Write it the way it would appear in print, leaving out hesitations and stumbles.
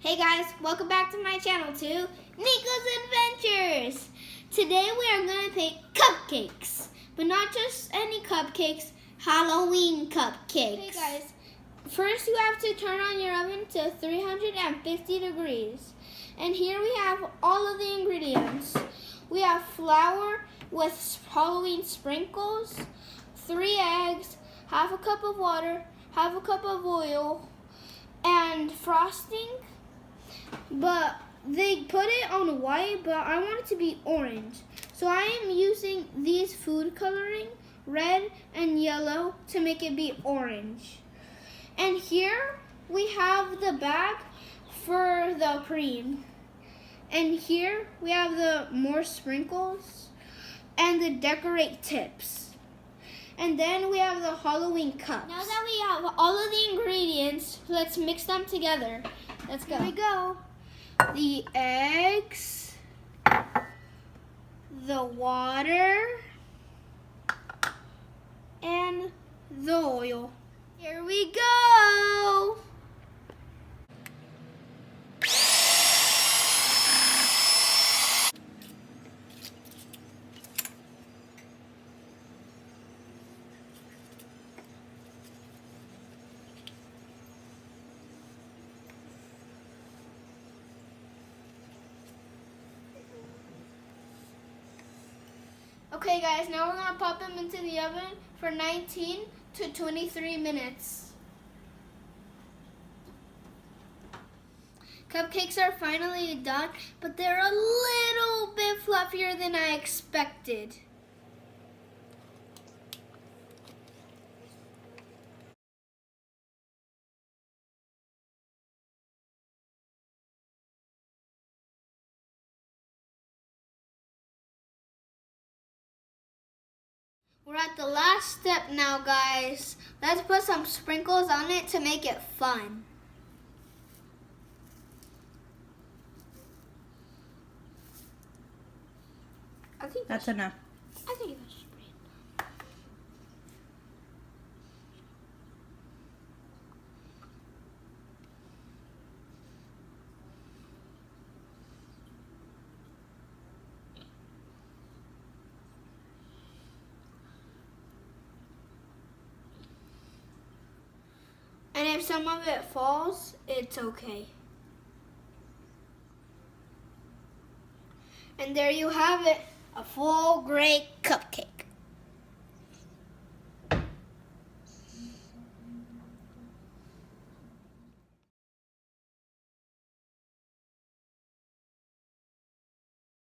Hey guys, welcome back to my channel too, Nico's Adventures. Today we are going to make cupcakes, but not just any cupcakes, Halloween cupcakes. Hey guys, first you have to turn on your oven to 350 degrees. And here we have all of the ingredients. We have flour with Halloween sprinkles, 3 eggs, half a cup of water, half a cup of oil, and frosting. But they put it on white, but I want it to be orange. So I am using these food coloring, red and yellow, to make it be orange. And here we have the bag for the cream. And here we have the more sprinkles and the decorate tips. And then we have the Halloween cups. Now that we have all of the ingredients, let's mix them together. Let's go. Here we go. The eggs, the water, and the oil. Here we go. Okay guys, now we're going to pop them into the oven for 19 to 23 minutes. Cupcakes are finally done, but they're a little bit fluffier than I expected. We're at the last step now, guys. Let's put some sprinkles on it to make it fun. I think that's enough. I think that's great. And if some of it falls, it's okay. And there you have it, a full great cupcake.